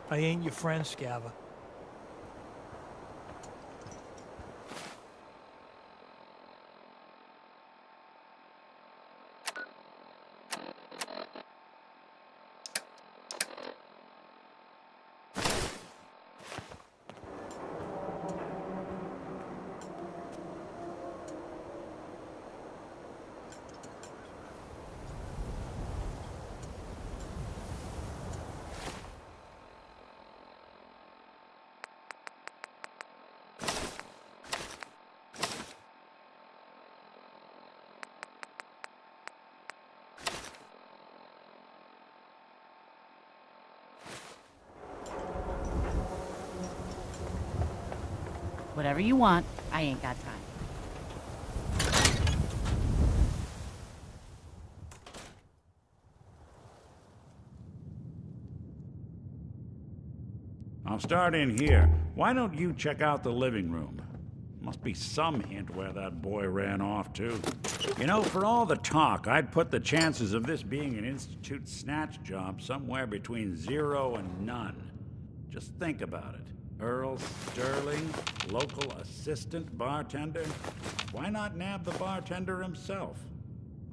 I ain't your friend, Scava. Whatever you want, I ain't got time. I'll start in here. Why don't you check out the living room? Must be some hint where that boy ran off to. You know, for all the talk, I'd put the chances of this being an Institute snatch job somewhere between 0 and none. Just think about it. Earl Sterling, local assistant bartender? Why not nab the bartender himself?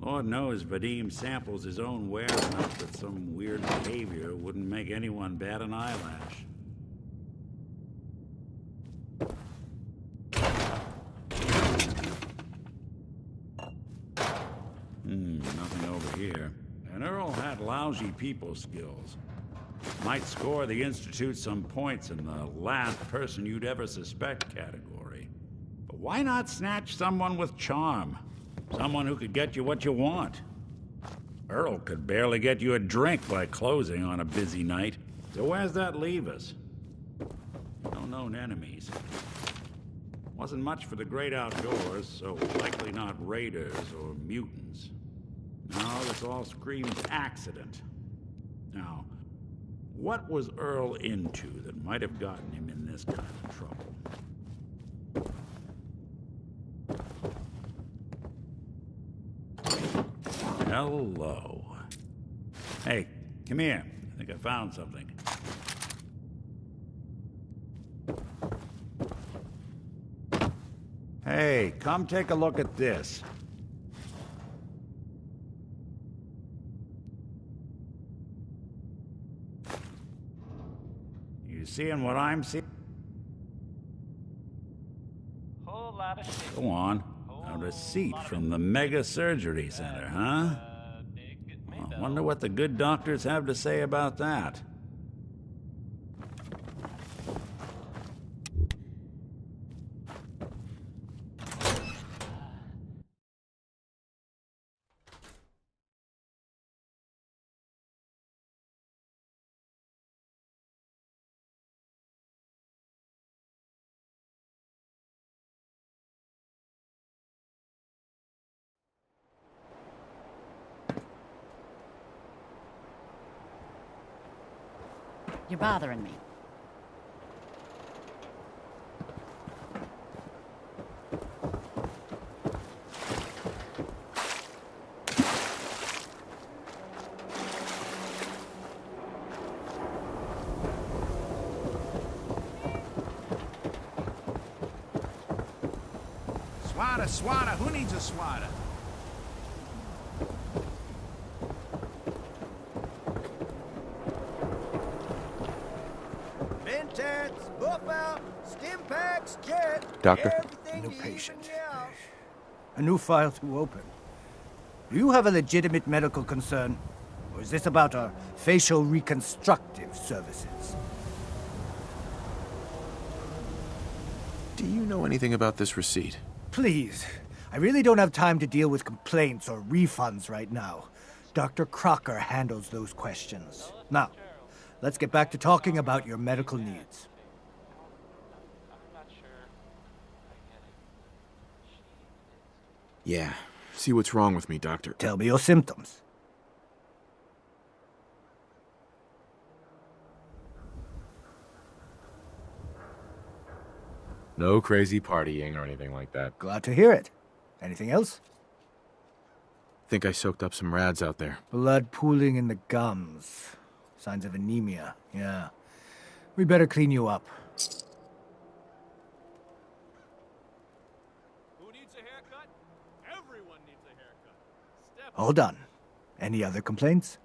Lord knows Vadim samples his own wares enough that some weird behavior wouldn't make anyone bat an eyelash. Nothing over here. And Earl had lousy people skills. Might score the Institute some points in the last person you'd ever suspect category. But why not snatch someone with charm? Someone who could get you what you want. Earl could barely get you a drink by closing on a busy night. So where's that leave us? No known enemies. Wasn't much for the great outdoors, so likely not raiders or mutants. No, this all screams accident. Now, what was Earl into that might have gotten him in this kind of trouble? Hello. Hey, come here. I think I found something. Hey, come take a look at this. You seeing what I'm seeing? Whole lot of shit. Go on. A receipt from the Mega Surgery Center, huh? I wonder what the good doctors have to say about that. You're bothering me. Swatter, who needs a swatter? Mentats, buff out, stim packs, jet. Doctor? A new patient. A new file to open. Do you have a legitimate medical concern? Or is this about our facial reconstructive services? Do you know anything about this receipt? Please, I really don't have time to deal with complaints or refunds right now. Dr. Crocker handles those questions. Now, let's get back to talking about your medical needs. I'm not sure I get it. Yeah. See what's wrong with me, Doctor. Tell me your symptoms. No crazy partying or anything like that. Glad to hear it. Anything else? Think I soaked up some rads out there. Blood pooling in the gums. Signs of anemia, yeah. We better clean you up. Who needs a haircut? Everyone needs a haircut. Step All done. Any other complaints?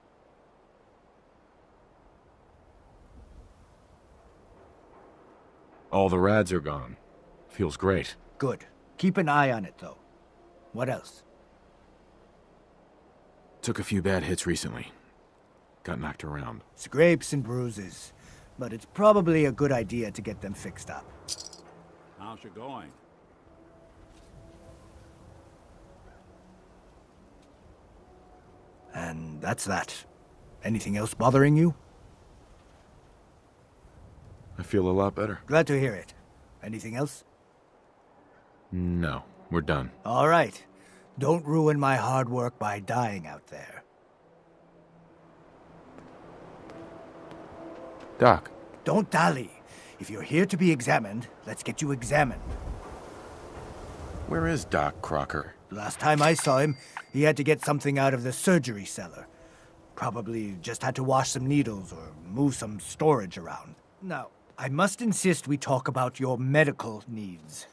All the rads are gone. Feels great. Good. Keep an eye on it, though. What else? Took a few bad hits recently. Got knocked around. Scrapes and bruises. But it's probably a good idea to get them fixed up. How's it going? And that's that. Anything else bothering you? I feel a lot better. Glad to hear it. Anything else? No, we're done. All right. Don't ruin my hard work by dying out there. Doc, Don't dally. If you're here to be examined, let's get you examined. where is Doc Crocker? Last time I saw him, he had to get something out of the surgery cellar. Probably just had to wash some needles or move some storage around. Now, I must insist we talk about your medical needs.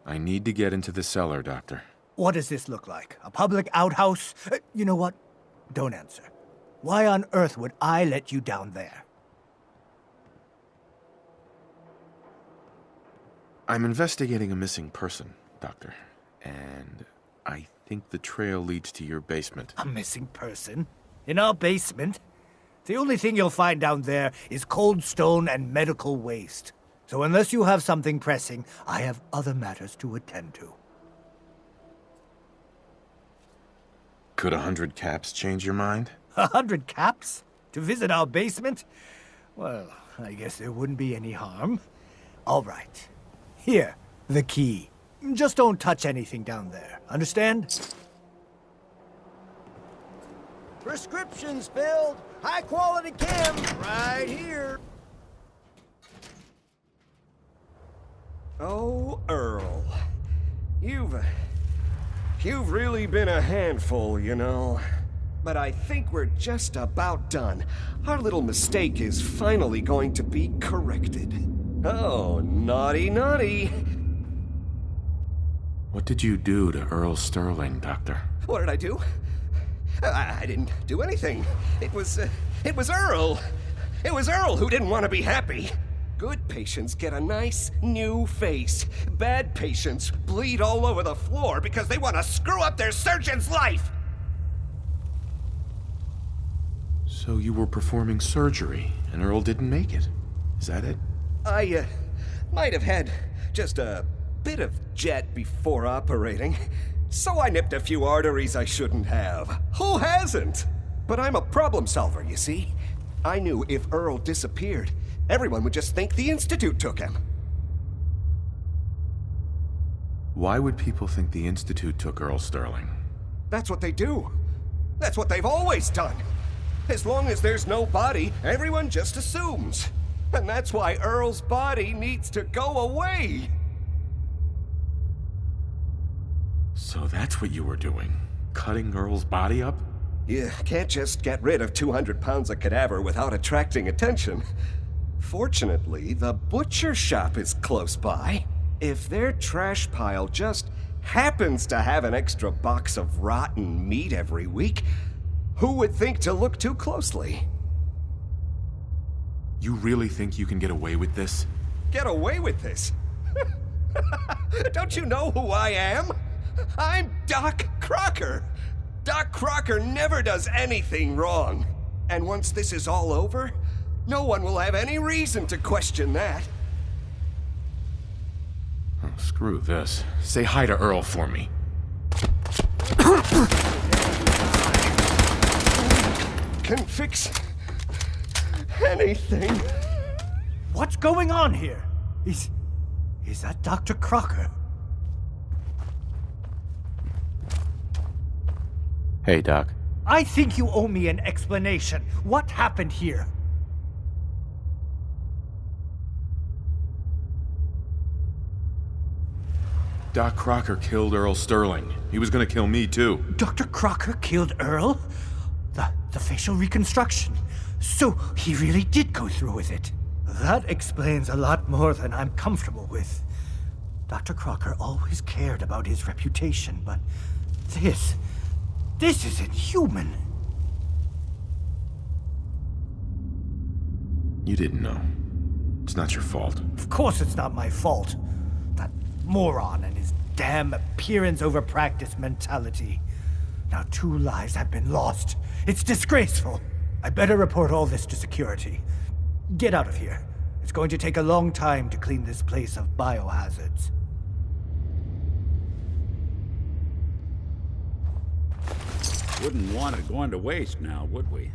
I need to get into the cellar, Doctor. What does this look like? A public outhouse? You know what? Don't answer. Why on earth would I let you down there? I'm investigating a missing person, Doctor. And I think the trail leads to your basement. A missing person? In our basement? The only thing you'll find down there is cold stone and medical waste. So unless you have something pressing, I have other matters to attend to. Could 100 caps change your mind? 100 caps? To visit our basement? Well, I guess there wouldn't be any harm. All right. Here, the key. Just don't touch anything down there. Understand? Prescriptions filled. High quality chem right here. Oh, Earl. You've really been a handful, you know. But I think we're just about done. Our little mistake is finally going to be corrected. Oh, naughty, naughty. What did you do to Earl Sterling, Doctor? What did I do? I didn't do anything. It was Earl. It was Earl who didn't want to be happy. Good patients get a nice new face. Bad patients bleed all over the floor because they want to screw up their surgeon's life. So you were performing surgery, and Earl didn't make it. Is that it? I might have had just a bit of jet before operating. So I nipped a few arteries I shouldn't have. Who hasn't? But I'm a problem solver, you see. I knew if Earl disappeared, everyone would just think the Institute took him. Why would people think the Institute took Earl Sterling? That's what they do. That's what they've always done. As long as there's no body, everyone just assumes. And that's why Earl's body needs to go away. So that's what you were doing? Cutting Earl's body up? You can't just get rid of 200 pounds of cadaver without attracting attention. Fortunately, the butcher shop is close by. If their trash pile just happens to have an extra box of rotten meat every week, who would think to look too closely? You really think you can get away with this? Get away with this? Don't you know who I am? I'm Doc Crocker. Doc Crocker never does anything wrong. And once this is all over, no one will have any reason to question that. Oh, screw this. Say hi to Earl for me. Can fix anything. What's going on here? Is that Dr. Crocker? Hey, Doc. I think you owe me an explanation. What happened here? Doc Crocker killed Earl Sterling. He was gonna kill me, too. Dr. Crocker killed Earl? The facial reconstruction. So he really did go through with it. That explains a lot more than I'm comfortable with. Dr. Crocker always cared about his reputation, but this is inhuman. You didn't know. It's not your fault. Of course it's not my fault. That moron and his damn appearance over practice mentality. Now 2 lives have been lost. It's disgraceful. I better report all this to security. Get out of here. It's going to take a long time to clean this place of biohazards. Wouldn't want it going to waste now, would we?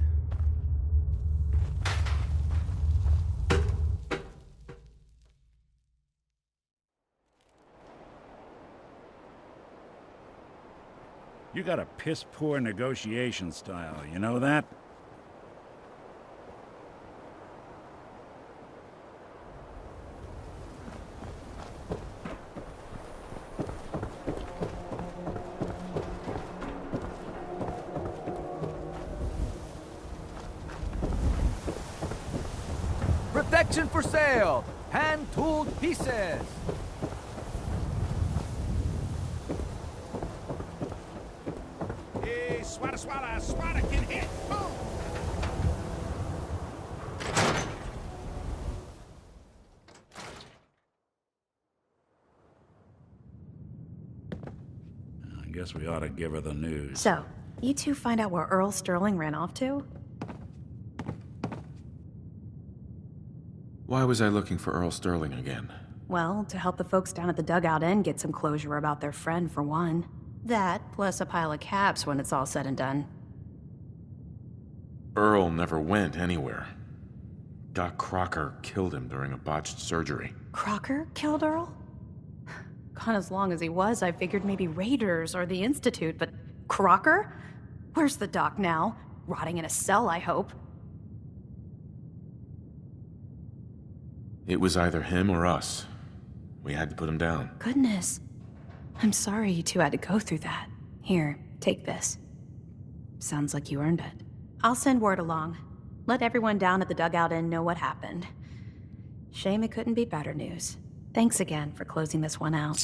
You got a piss-poor negotiation style, you know that? Protection for sale! Hand-tooled pieces! Hey, swata can hit! Boom! I guess we ought to give her the news. So, you two find out where Earl Sterling ran off to? Why was I looking for Earl Sterling again? Well, to help the folks down at the Dugout Inn get some closure about their friend, for one. That, plus a pile of caps when it's all said and done. Earl never went anywhere. Doc Crocker killed him during a botched surgery. Crocker killed Earl? Gone as long as he was, I figured maybe Raiders or the Institute, but Crocker? Where's the doc now? Rotting in a cell, I hope. It was either him or us. We had to put him down. Goodness. I'm sorry you two had to go through that. Here, take this. Sounds like you earned it. I'll send word along. Let everyone down at the Dugout Inn know what happened. Shame it couldn't be better news. Thanks again for closing this one out.